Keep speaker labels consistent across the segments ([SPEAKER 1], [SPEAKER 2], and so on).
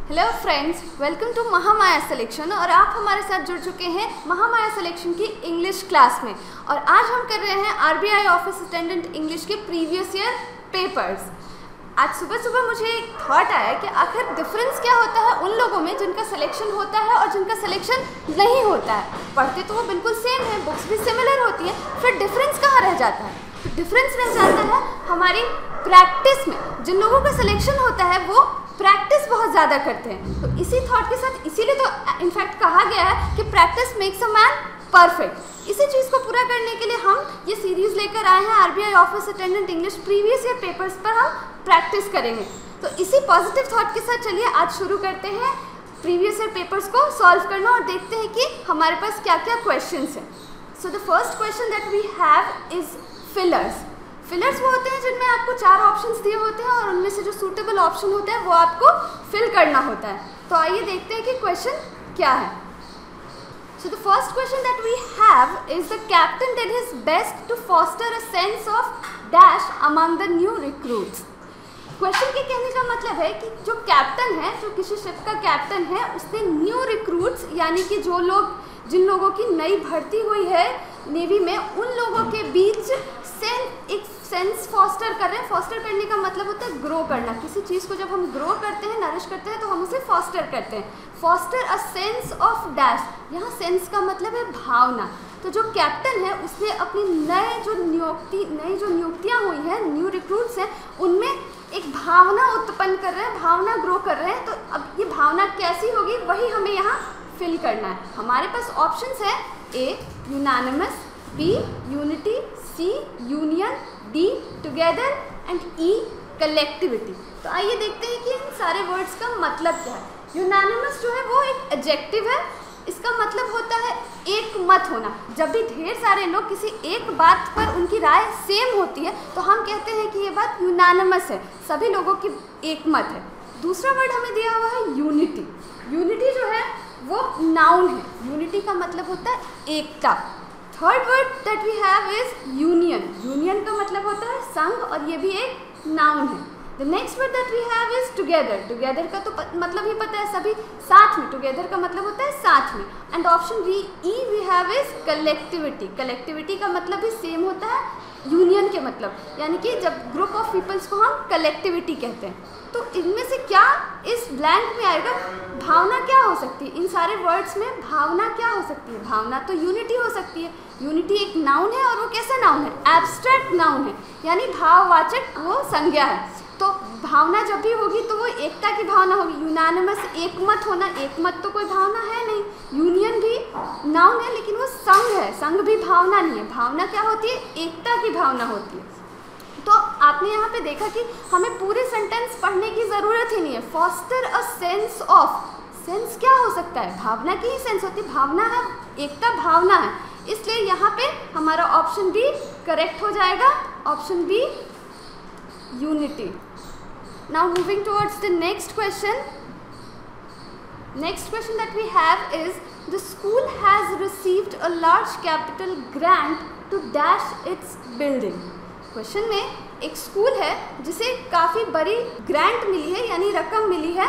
[SPEAKER 1] Hello friends, welcome to Mahamaya selection. और आप हमारे साथ जुड़ चुके हैं महामाया सिलेक्शन की इंग्लिश क्लास में। और आज हम कर रहे हैं आरबीआई ऑफिस अटेंडेंट इंग्लिश के प्रीवियस ईयर पेपर्स। आज सुबह सुबह मुझे एक थॉट आया कि आखिर डिफरेंस क्या होता है उन लोगों में जिनका सिलेक्शन होता है और जिनका सिलेक्शन नहीं होता है। पढ़ते तो वो बिल्कुल सेम है, बुक्स भी सिमिलर होती है, फिर डिफरेंस कहाँ रह जाता है? तो डिफरेंस रह जाता है हमारी प्रैक्टिस में। जिन लोगों का सिलेक्शन होता है वो प्रैक्टिस बहुत ज़्यादा करते हैं। तो इसी थॉट के साथ इसीलिए तो इनफैक्ट कहा गया है कि practice makes a man perfect. इसी चीज़ को पूरा करने के लिए हम ये सीरीज़ लेकर आए हैं RBI office attendant English previous year papers पर हम प्रैक्टिस करेंगे। तो इसी पॉजिटिव थॉट के साथ चलिए आज शुरू करते हैं प्रीवियस ईयर पेपर्स को सॉल्व करना और देखते हैं कि हमारे पास क्या क्या क्वेश्चंस हैं। So the first question that we have is fillers. Fillers वो होते हैं जिनमें आपको 4 ऑप्शंस दिए होते हैं और उनमें से जो सूटेबल ऑप्शन होता है वो आपको फिल करना होता है। तो आइए देखते हैं कि क्वेश्चन क्या है। So the first question that we have is the captain did his best to foster a sense of dash among the new recruits. Question के कहने का मतलब है कि जो कैप्टन है, जो किसी शिप का कैप्टन है, उसने न्यू रिक्रूट्स यानी कि जो लोग जिन लोगों की नई भर्ती हुई है नेवी में, उन लोगों के बीच एक सेंस फॉस्टर कर रहे हैं। फॉस्टर करने का मतलब होता है ग्रो करना। किसी चीज़ को जब हम ग्रो करते हैं, नरिश करते हैं, तो हम उसे फॉस्टर करते हैं। Foster a sense of dash, यहाँ सेंस का मतलब है भावना। तो जो कैप्टन है उसने अपनी नई जो नियुक्तियाँ हुई हैं, न्यू रिक्रूट्स हैं, उनमें एक भावना उत्पन्न कर रहे हैं, भावना ग्रो कर रहे हैं। तो अब ये भावना कैसी होगी वही हमें यहाँ फिल करना है। हमारे पास ऑप्शंस है A unanimous, B unity, C union, D together and E collectivity. तो आइए देखते हैं कि इन सारे वर्ड्स का मतलब क्या है। यूनानिमस जो है वो एक एडजेक्टिव है। इसका मतलब होता है एक मत होना। जब भी ढेर सारे लोग किसी एक बात पर उनकी राय सेम होती है तो हम कहते हैं कि ये बात यूनानिमस है, सभी लोगों की एक मत है। दूसरा वर्ड हमें दिया हुआ है यूनिटी। यूनिटी जो है वो नाउन है। यूनिटी का मतलब होता है एकता। Third word that we have is union. Union का मतलब होता है संघ और ये भी एक नाउन है। The next word that we have is together. Together का तो मतलब ही पता है, सभी साथ में। टुगेदर का मतलब होता है साथ में। And option B E we have is collectivity. Collectivity का मतलब भी सेम होता है यूनियन के मतलब, यानी कि जब ग्रुप ऑफ पीपल्स को हम कलेक्टिविटी कहते हैं। तो इनमें से क्या इस ब्लैंक में आएगा? भावना क्या हो सकती है? इन सारे वर्ड्स में भावना क्या हो सकती है? भावना तो यूनिटी हो सकती है। यूनिटी एक नाउन है और वो कैसा नाउन है? एब्स्ट्रैक्ट नाउन है, यानी भाववाचक वो संज्ञा है। तो भावना जब भी होगी तो वो एकता की भावना होगी। यूनानिमस एकमत होना, एकमत तो कोई भावना है नहीं। यूनियन भी नाउन है लेकिन वो संघ है, संघ भी भावना नहीं है। भावना क्या होती है? एकता की भावना होती है। तो आपने यहाँ पे देखा कि हमें पूरे सेंटेंस पढ़ने की ज़रूरत ही नहीं है। Foster a sense of, sense क्या हो सकता है? भावना की ही सेंस होती है। भावना है, एकता भावना है, इसलिए यहाँ पे हमारा ऑप्शन बी करेक्ट हो जाएगा। Option B unity. Now moving towards the next question. Next question that we have is the school has received a large capital grant to dash its building. Question में एक school है जिसे काफ़ी बड़ी grant मिली है, यानी रकम मिली है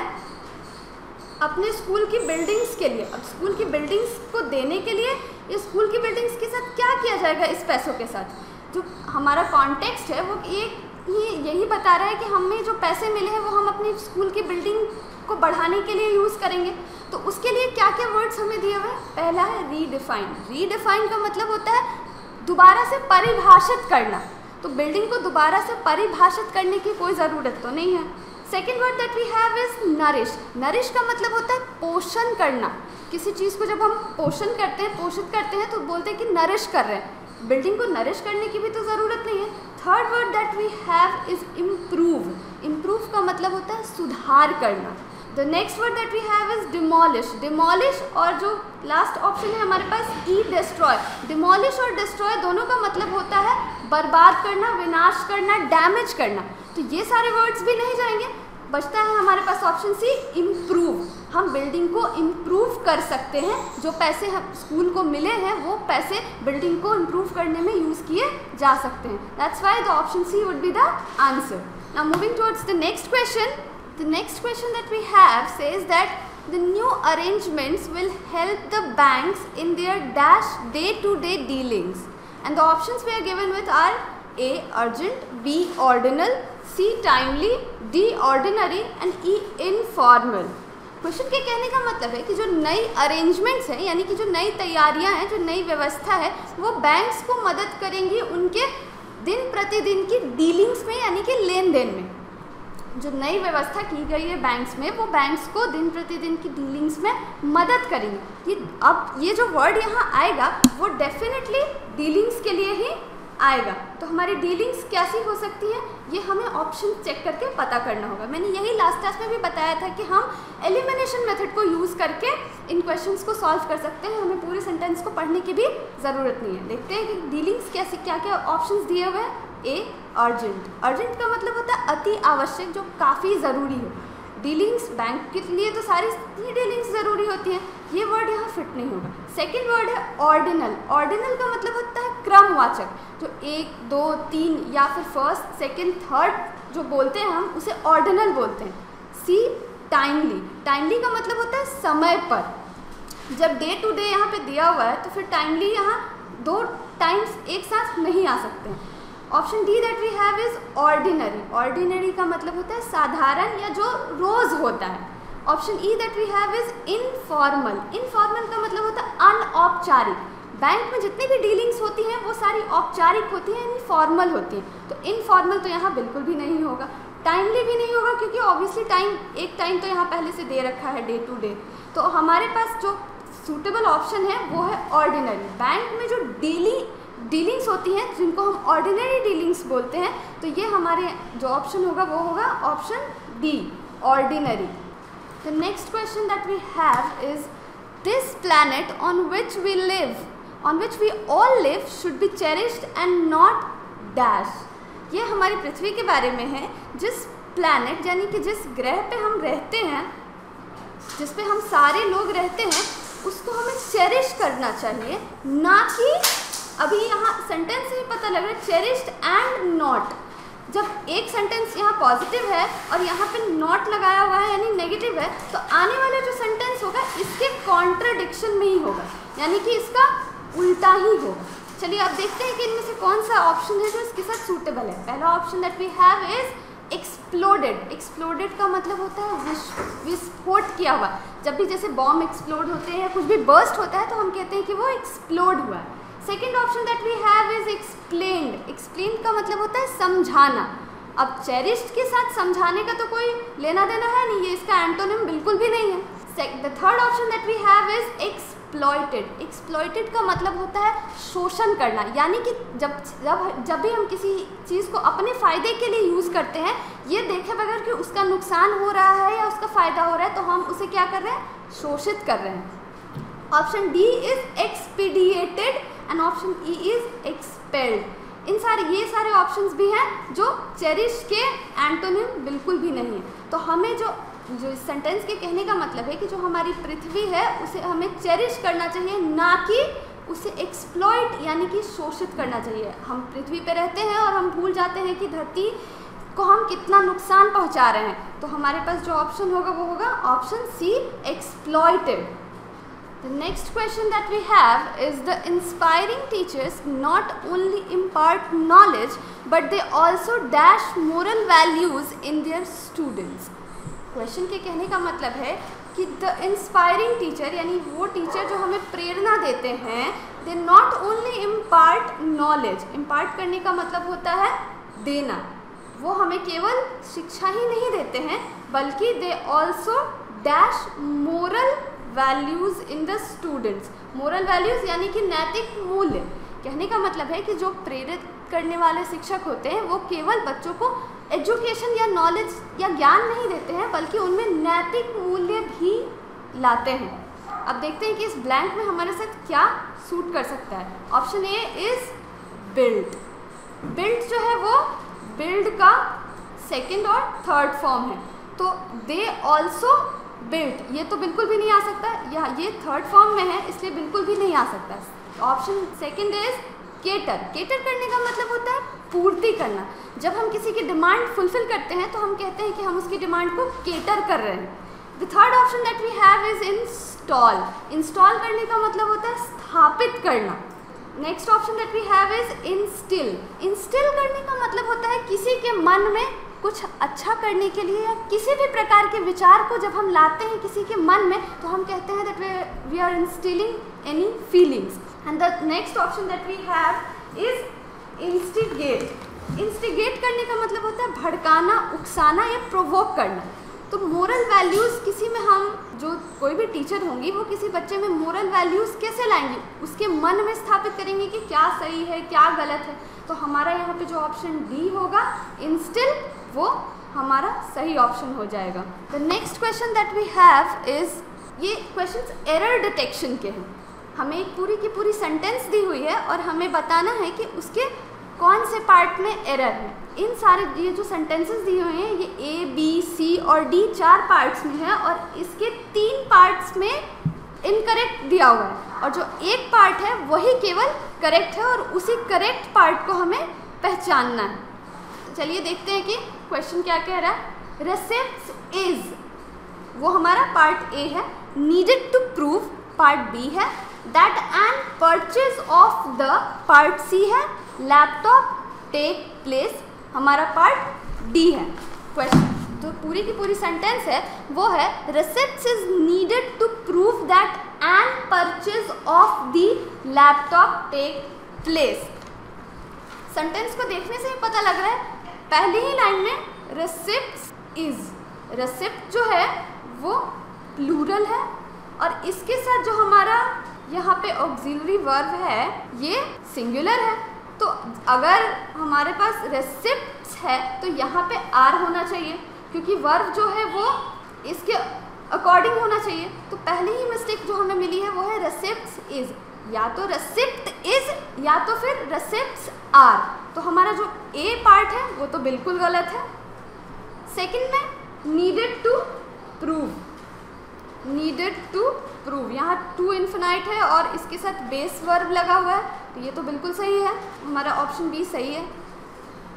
[SPEAKER 1] अपने स्कूल की बिल्डिंग्स के लिए। अब स्कूल की बिल्डिंग्स को देने के लिए ये स्कूल की बिल्डिंग्स के साथ क्या किया जाएगा इस पैसों के साथ? जो हमारा कॉन्टेक्स्ट है वो यही बता रहा है कि हमें जो पैसे मिले हैं वो हम अपनी स्कूल की बिल्डिंग को बढ़ाने के लिए यूज़ करेंगे। तो उसके लिए क्या क्या वर्ड्स हमें दिए हुए हैं? पहला है रीडिफाइन। रीडिफाइन का मतलब होता है दोबारा से परिभाषित करना। तो बिल्डिंग को दोबारा से परिभाषित करने की कोई ज़रूरत तो नहीं है। Second word that we have is nourish. Nourish का मतलब होता है पोषण करना। किसी चीज़ को जब हम पोषण करते हैं, पोषित करते हैं, तो बोलते हैं कि नरिश कर रहे हैं। बिल्डिंग को नरिश करने की भी तो ज़रूरत नहीं है। Third word that we have is improve. Improve का मतलब होता है सुधार करना। The next word that we have is demolish. Demolish और जो लास्ट ऑप्शन है हमारे पास ई डिस्ट्रॉय। डिमोलिश और डिस्ट्रॉय दोनों का मतलब होता है बर्बाद करना, विनाश करना, डैमेज करना। तो ये सारे वर्ड्स भी नहीं जाएंगे। बचता है हमारे पास ऑप्शन सी इम्प्रूव। हम बिल्डिंग को इम्प्रूव कर सकते हैं। जो पैसे हम स्कूल को मिले हैं वो पैसे बिल्डिंग को इम्प्रूव करने में यूज़ किए जा सकते हैं। That's why the option C would be the answer. Now moving towards the next question. The next question that we have says that the new arrangements will help the banks in their dash day-to-day dealings, and the options we are given with are A. urgent, B. ordinal, C. timely, D. ordinary and E. informal. Question के कहने का मतलब है कि जो नई arrangements हैं यानी कि जो नई तैयारियां हैं, जो नई व्यवस्था है, वो बैंक्स को मदद करेंगी उनके दिन प्रतिदिन की डीलिंग्स में यानी कि लेन देन में। जो नई व्यवस्था की गई है बैंक्स में, वो बैंक्स को दिन प्रतिदिन की डीलिंग्स में मदद करेंगी। ये जो वर्ड यहाँ आएगा वो डेफिनेटली डीलिंग्स के लिए ही आएगा। तो हमारी डीलिंग्स कैसी हो सकती है, ये हमें ऑप्शन चेक करके पता करना होगा। मैंने यही लास्ट क्लास में भी बताया था कि हम एलिमिनेशन मेथड को यूज़ करके इन क्वेश्चंस को सॉल्व कर सकते हैं, हमें पूरे सेंटेंस को पढ़ने की भी ज़रूरत नहीं है। देखते हैं कि डीलिंग्स कैसे क्या क्या ऑप्शंस दिए हुए हैं। ए. अर्जेंट, अर्जेंट का मतलब होता है अति आवश्यक, जो काफ़ी ज़रूरी हो। डीलिंग्स बैंक के लिए तो सारी डीलिंग्स ज़रूरी होती हैं, ये वर्ड यहाँ फिट नहीं होगा। सेकंड वर्ड है ऑर्डिनल, ऑर्डिनल का मतलब होता है क्रमवाचक, जो 1, 2, 3 या फिर फर्स्ट, सेकंड, थर्ड जो बोलते हैं हम उसे ऑर्डिनल बोलते हैं। सी. टाइमली, टाइमली का मतलब होता है समय पर। जब डे टू डे यहाँ पे दिया हुआ है तो फिर टाइमली यहाँ 2 टाइम्स एक साथ नहीं आ सकते हैं। Option D that we have is ordinary, ordinary का मतलब होता है साधारण या जो रोज़ होता है। Option E that we have is informal, informal का मतलब होता है अनौपचारिक। बैंक में जितनी भी डीलिंग्स होती हैं वो सारी औपचारिक होती हैं यानी फॉर्मल होती हैं, तो इनफॉर्मल तो यहाँ बिल्कुल भी नहीं होगा। टाइमली भी नहीं होगा क्योंकि ऑब्वियसली एक टाइम तो यहाँ पहले से दे रखा है डे टू डे। तो हमारे पास जो सूटेबल ऑप्शन है वो है ऑर्डिनरी। बैंक में जो डीलिंग्स होती हैं जिनको हम ऑर्डिनरी डीलिंग्स बोलते हैं, तो ये हमारे जो ऑप्शन होगा वो होगा option D, ordinary. The next question that we have is this planet on which we live, on which we all live should be cherished and not dash. ये हमारी पृथ्वी के बारे में है। जिस प्लैनेट यानी कि जिस ग्रह पे हम रहते हैं, जिस पे हम सारे लोग रहते हैं, उसको हमें चेरिश करना चाहिए, ना कि अभी यहाँ सेंटेंस से ही पता लग रहा है चेरिश्ड एंड नॉट। जब एक सेंटेंस यहाँ पॉजिटिव है और यहाँ पे नॉट लगाया हुआ है यानी नेगेटिव है, तो आने वाला जो सेंटेंस होगा इसके कॉन्ट्रडिक्शन में ही होगा, यानी कि इसका उल्टा ही होगा। चलिए अब देखते हैं कि इनमें से कौन सा ऑप्शन है जो इसके साथ सूटेबल है। पहला option that we have is exploded. Exploded का मतलब होता है विस्फोट किया हुआ। जब भी जैसे बॉम्ब एक्सप्लोड होते हैं या कुछ भी बर्स्ट होता है तो हम कहते हैं कि वो एक्सप्लोड हुआ है। Second option that we have is explained. Explain का मतलब होता है समझाना। अब चेरिश्ड के साथ समझाने का तो कोई लेना देना है नहीं, ये इसका एंटोनिम बिल्कुल भी नहीं है। The third option that we have is exploited. Exploited का मतलब होता है शोषण करना, यानी कि जब भी हम किसी चीज़ को अपने फ़ायदे के लिए यूज़ करते हैं, ये देखे बगैर कि उसका नुकसान हो रहा है या उसका फ़ायदा हो रहा है, तो हम उसे क्या कर रहे हैं, शोषित कर रहे हैं। Option D is expedited and option E is expelled. ये सारे ऑप्शंस भी हैं जो चेरिश के एंटोनिम बिल्कुल भी नहीं है। तो हमें जो इस सेंटेंस के कहने का मतलब है कि जो हमारी पृथ्वी है उसे हमें चेरिश करना चाहिए, ना कि उसे एक्सप्लॉइट यानी कि शोषित करना चाहिए। हम पृथ्वी पे रहते हैं और हम भूल जाते हैं कि धरती को हम कितना नुकसान पहुंचा रहे हैं, तो हमारे पास जो ऑप्शन होगा वो होगा option C, exploited. The next question that we have is the inspiring teachers not only impart knowledge but they also dash moral values in their students. Question के कहने का मतलब है कि द इंस्पायरिंग टीचर यानी वो टीचर जो हमें प्रेरणा देते हैं, they not only impart knowledge. Impart करने का मतलब होता है देना। वो हमें केवल शिक्षा ही नहीं देते हैं बल्कि they also dash moral values in the students. Moral values यानी कि नैतिक मूल्य। कहने का मतलब है कि जो प्रेरित करने वाले शिक्षक होते हैं वो केवल बच्चों को एजुकेशन या नॉलेज या ज्ञान नहीं देते हैं बल्कि उनमें नैतिक मूल्य भी लाते हैं। अब देखते हैं कि इस ब्लैंक में हमारे साथ क्या सूट कर सकता है। Option A is build. Build जो है वो बिल्ड का सेकेंड और थर्ड फॉर्म है, तो दे ऑल्सो बिल्ड ये तो बिल्कुल भी नहीं आ सकता, या ये थर्ड फॉर्म में है इसलिए बिल्कुल भी नहीं आ सकता। Option second is cater. Cater करने का मतलब होता है पूर्ति करना। जब हम किसी की डिमांड फुलफिल करते हैं तो हम कहते हैं कि हम उसकी डिमांड को केटर कर रहे हैं। The third option that we have is install. Install करने का मतलब होता है स्थापित करना। Next option that we have is instil. Instil करने का मतलब होता है किसी के मन में कुछ अच्छा करने के लिए या किसी भी प्रकार के विचार को जब हम लाते हैं किसी के मन में तो हम कहते हैं that we are instilling any feelings. And the next option that we have is instigate. Instigate करने का मतलब होता है भड़काना, उकसाना या प्रोवोक करना। तो मोरल वैल्यूज़ किसी में हम जो कोई भी टीचर होंगी वो किसी बच्चे में मोरल वैल्यूज़ कैसे लाएंगी, उसके मन में स्थापित करेंगे कि क्या सही है क्या गलत है। तो हमारा यहाँ पे जो ऑप्शन डी होगा इंस्टिल, वो हमारा सही ऑप्शन हो जाएगा। The next question that we have is, ये क्वेश्चंस एरर डिटेक्शन के हैं। हमें एक पूरी की पूरी सेंटेंस दी हुई है और हमें बताना है कि उसके कौन से पार्ट में एरर है। इन सारे ये जो सेंटेंसेस दिए हुए हैं ये ए, बी, सी और डी 4 पार्ट्स में है और इसके 3 पार्ट्स में इनकरेक्ट दिया हुआ है और जो एक पार्ट है वही केवल करेक्ट है और उसी करेक्ट पार्ट को हमें पहचानना है। तो चलिए देखते हैं कि क्वेश्चन क्या कह रहा है। रेसिप्ट्स इज, वो हमारा पार्ट ए है। Needed to prove part B है। That an purchase of the part C है। लैपटॉप टेक प्लेस हमारा पार्ट डी है। क्वेश्चन तो पूरी की पूरी सेंटेंस है वो है receipts is needed to prove that an purchase of the laptop take place. Sentence को देखने से ही पता लग रहा है पहली ही लाइन में रेसिप्ट्स इज, रेसिप्ट जो है वो प्लूरल है और इसके साथ जो हमारा यहाँ पे ऑक्सिलरी वर्ब है ये सिंगुलर है। तो अगर हमारे पास रेसिप्ट्स है तो यहाँ पे आर होना चाहिए क्योंकि वर्ब जो है वो इसके अकॉर्डिंग होना चाहिए। तो पहली ही मिस्टेक जो हमें मिली है वो है रेसिप्ट्स इज, या तो रेसिप्ट इज या तो फिर रेसिप्ट्स आर। तो हमारा जो ए पार्ट है वो तो बिल्कुल गलत है। सेकंड में needed to prove, needed to prove यहाँ टू इन्फिनाइट है और इसके साथ बेस वर्ब लगा हुआ है तो ये तो बिल्कुल सही है, हमारा ऑप्शन बी सही है।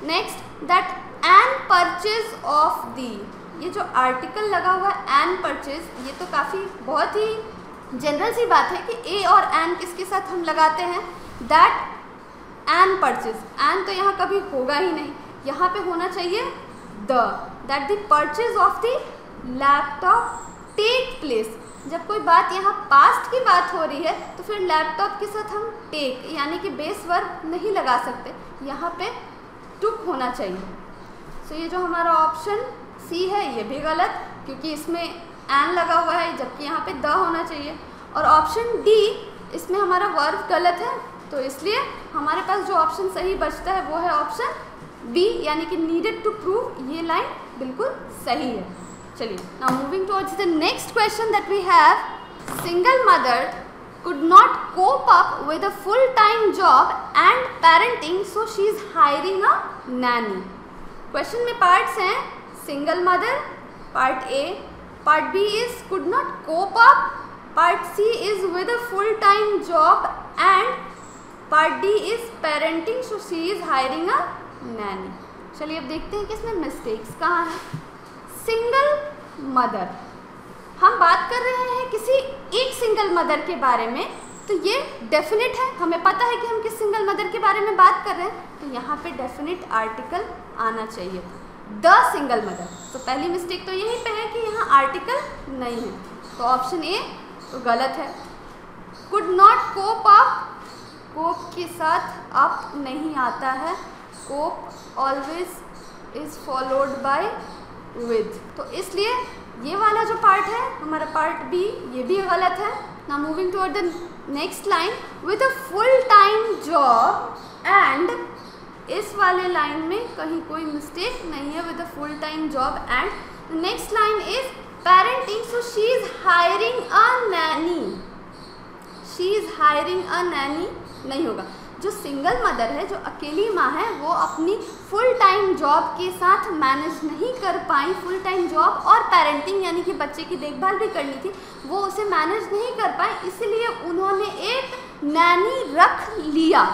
[SPEAKER 1] Next that an purchase of the, ये जो आर्टिकल लगा हुआ है एन परचेज, ये तो काफ़ी बहुत ही जनरल सी बात है कि ए और एन किसके साथ हम लगाते हैं। दैट एन परचेज, एन तो यहाँ कभी होगा ही नहीं, यहाँ पे होना चाहिए the, that the purchase of the laptop take place. जब कोई बात यहाँ पास्ट की बात हो रही है तो फिर लैपटॉप के साथ हम टेक यानी कि बेस वर्ब नहीं लगा सकते, यहाँ पे टुक होना चाहिए। सो ये जो हमारा ऑप्शन सी है ये भी गलत क्योंकि इसमें एन लगा हुआ है जबकि यहाँ पे द होना चाहिए। और ऑप्शन डी, इसमें हमारा वर्ब गलत है तो इसलिए हमारे पास जो ऑप्शन सही बचता है वो है ऑप्शन बी यानी कि नीडेड टू प्रूव, ये लाइन बिल्कुल सही है। चलिए now moving towards the next question that we have, single mother could not cope up with a full-time job and parenting so she is hiring a nanny. Question में parts हैं single mother, part A, part B is could not cope up, part C is with a full-time job and part D is parenting so she is hiring a nanny. चलिए अब देखते हैं कि इसमें mistakes कहाँ हैं। Single mother, हम बात कर रहे हैं किसी एक सिंगल मदर के बारे में तो ये डेफिनेट है, हमें पता है कि हम किस सिंगल मदर के बारे में बात कर रहे हैं तो यहाँ पे डेफिनेट आर्टिकल आना चाहिए द सिंगल मदर। तो पहली मिस्टेक तो यहीं पे है कि यहाँ आर्टिकल नहीं है तो ऑप्शन ए तो गलत है। Could not cope up, cope के साथ अप नहीं आता है, cope always is followed by with, तो इसलिए ये वाला जो पार्ट है हमारा पार्ट बी ये भी गलत है। Now moving toward the next line, with a full time job and, इस वाले लाइन में कहीं कोई मिस्टेक नहीं है, with a full time job and next line is parenting so she is hiring a Naini, she is hiring a Naini नहीं होगा। जो सिंगल मदर है, जो अकेली माँ है, वो अपनी फुल टाइम जॉब के साथ मैनेज नहीं कर पाई, फुल टाइम जॉब और पेरेंटिंग यानी कि बच्चे की देखभाल भी करनी थी, वो उसे मैनेज नहीं कर पाए, इसलिए उन्होंने एक नैनी रख लिया।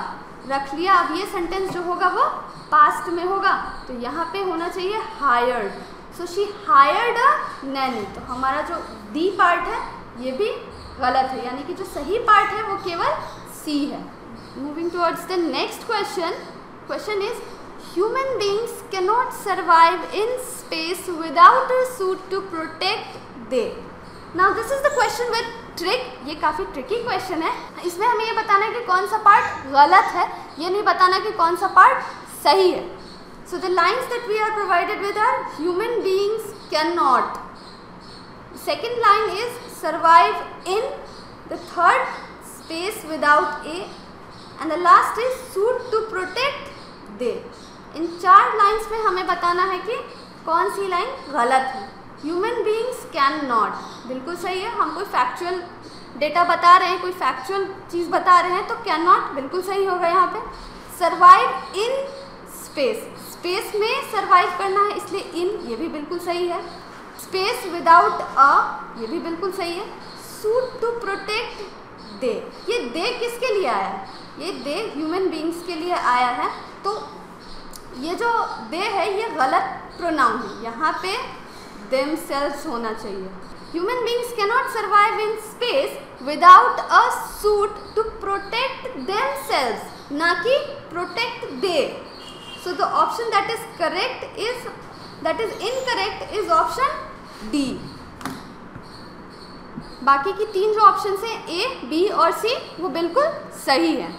[SPEAKER 1] रख लिया। अब ये सेंटेंस जो होगा वो पास्ट में होगा, तो यहाँ पे होना चाहिए hired. So she hired a Naini. तो हमारा जो डी पार्ट है ये भी गलत है, यानी कि जो सही पार्ट है वो केवल सी है। Moving towards the next question is human beings can not survive in space without a suit to protect they. Now this is the question with trick. ये काफ़ी ट्रिकी क्वेश्चन है। इसमें हमें ये बताना है कि कौन सा पार्ट गलत है, ये नहीं बताना कि कौन सा पार्ट सही है। So the lines that we are provided with are human beings can not, second line is survive in, the third space without a, and the last is suit to protect they. इन 4 lines में हमें बताना है कि कौन सी line गलत है। Human beings can not बिल्कुल सही है, हम कोई फैक्चुअल डेटा बता रहे हैं, कोई फैक्चुअल चीज़ बता रहे हैं, तो कैन नॉट बिल्कुल सही होगा यहाँ पे। सर्वाइव इन स्पेस, स्पेस में सर्वाइव करना है इसलिए इन, ये भी बिल्कुल सही है। स्पेस विदाउट अ, ये भी बिल्कुल सही है। सूट टू प्रोटेक्ट दे, ये दे किसके लिए आया है? ये दे ह्यूमन बीइंग्स के लिए आया है। तो ये जो दे है ये गलत प्रोनाउन है, यहाँ पे themselves होना चाहिए। Human beings cannot survive in space without a suit to protect themselves, ना कि protect they. So the option that is incorrect is option D. बाकी की 3 जो options हैं A, B और C वो बिल्कुल सही है।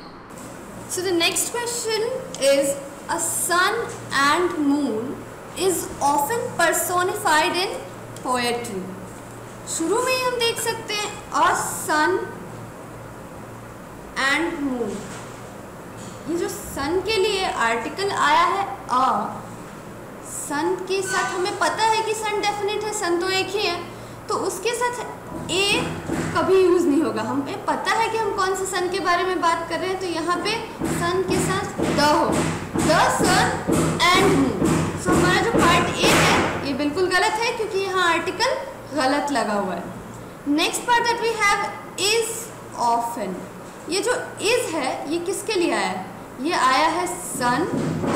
[SPEAKER 1] So the next question is a sun and moon is often personified in poetry. शुरू में ही हम देख सकते हैं a sun and moon। ये जो sun के लिए आर्टिकल आया है a, sun के साथ हमें पता है कि sun डेफिनेट है, sun तो एक ही है, तो उसके साथ a कभी यूज़ नहीं होगा। हमें पता है कि हम कौन से sun के बारे में बात कर रहे हैं, तो यहाँ पे sun के साथ the होगा, the sun and moon। तो हमारा जो पार्ट ए है ये बिल्कुल गलत है क्योंकि यहाँ आर्टिकल गलत लगा हुआ है। Next part that we have is often. ये जो इज है ये किसके लिए आया है? ये आया है सन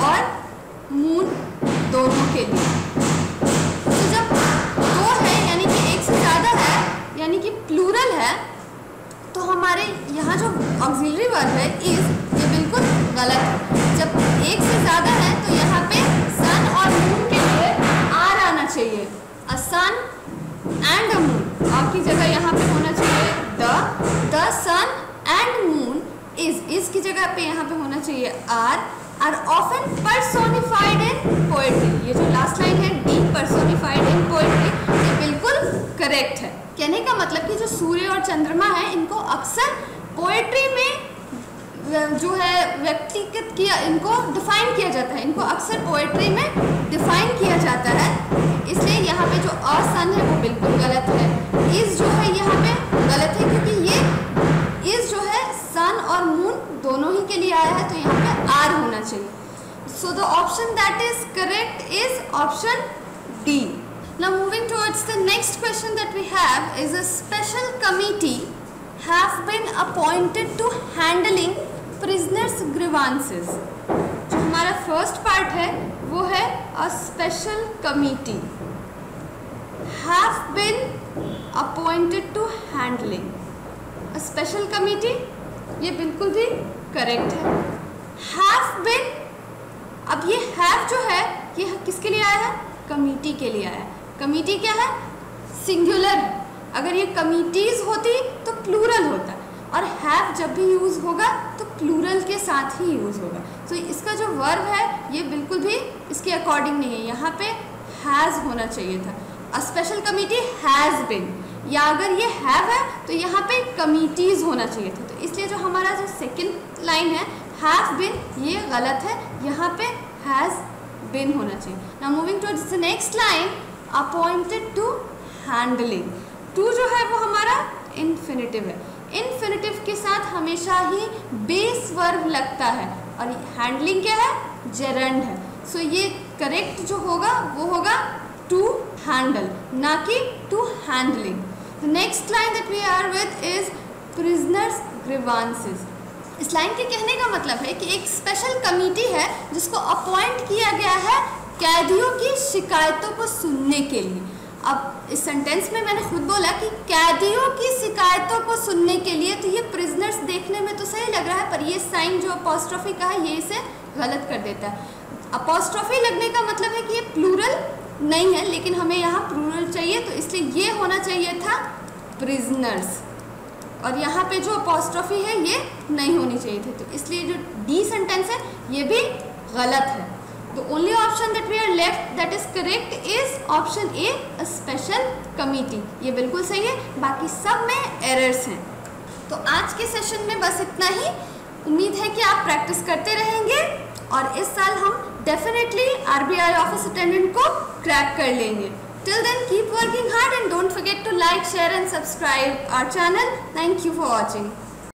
[SPEAKER 1] और मून दोनों के लिए। तो जब दो है यानी कि एक से ज़्यादा है यानी कि प्लूरल है, तो हमारे यहाँ जो ऑक्सिलरी वर्ब है इज, ये बिल्कुल गलत है। जब एक से ज़्यादा है तो यहाँ पे सन और मून के लिए आर आना चाहिए, अ सन एंड अ मून। आपकी जगह यहाँ पे होना चाहिए the sun and moon is की जगह पे यहाँ पे होना चाहिए are often personified in poetry. ये जो लास्ट लाइन है डी, पर्सोनिफाइड इन पोएट्री, ये बिल्कुल करेक्ट है। कहने का मतलब कि जो सूर्य और चंद्रमा है इनको अक्सर पोएट्री में जो है व्यक्तिगत किया, इनको डिफाइन किया जाता है, इनको अक्सर पोएट्री में डिफाइन किया जाता है। इसलिए यहाँ पे जो अ सन है वो बिल्कुल गलत है। इज जो है यहाँ पे गलत है क्योंकि ये इज जो है सन और मून दोनों ही के लिए आया है, तो यहाँ पे आर होना चाहिए। So the option that is correct is option D. Now moving towards the next question that we have is a special committee have been appointed to handling prisoners grievances। जो हमारा फर्स्ट पार्ट है वो है a special committee have been appointed to handling a special committee, ये बिल्कुल भी correct है। have been, अब ये have जो है ये किसके लिए आया है? कमिटी के लिए आया है। कमिटी क्या है? सिंगुलर है। अगर ये कमिटीज होती तो प्लूरल होता, और हैव जब भी यूज़ होगा तो प्लूरल के साथ ही यूज़ होगा। तो इसका जो वर्ब है ये बिल्कुल भी इसके अकॉर्डिंग नहीं है, यहाँ पे हैज़ होना चाहिए था। A special committee has been, या अगर ये हैव है तो यहाँ पे कमिटीज़ होना चाहिए था। तो इसलिए जो हमारा जो सेकेंड लाइन है हैव बिन, ये गलत है, यहाँ पे हैज़ बिन होना चाहिए। Now moving towards the next line, appointed to handling. To जो है वो हमारा इन्फिनिटिव है। इन्फिनिटिव के साथ हमेशा ही बेस वर्ब लगता है, और हैंडलिंग क्या है? जेरंड है। सो ये करेक्ट जो होगा वो होगा टू हैंडल, ना कि to handling. The next line that we are with is prisoners grievances. इस लाइन के कहने का मतलब है कि एक स्पेशल कमेटी है जिसको अपॉइंट किया गया है कैदियों की शिकायतों को सुनने के लिए। अब इस सेंटेंस में मैंने खुद बोला कि कैदियों की शिकायतों को सुनने के लिए, तो ये प्रिजनर्स देखने में तो सही लग रहा है, पर ये साइन जो अपॉस्ट्रोफी का है ये इसे गलत कर देता है। अपॉस्ट्रोफी लगने का मतलब है कि ये प्लूरल नहीं है, लेकिन हमें यहाँ प्लूरल चाहिए, तो इसलिए ये होना चाहिए था प्रिजनर्स, और यहाँ पे जो अपॉस्ट्रोफी है ये नहीं होनी चाहिए थी, तो इसलिए जो डी सेंटेंस है ये भी गलत है। The only option that we are left that is correct is option A, a special committee। ये बिल्कुल सही है, बाकी सब में एरर्स हैं। तो आज के सेशन में बस इतना ही। उम्मीद है कि आप प्रैक्टिस करते रहेंगे और इस साल हम डेफिनेटली RBI ऑफिस अटेंडेंट को क्रैक कर लेंगे। Till then, keep working hard and don't forget to like, share and subscribe our channel. Thank you for watching.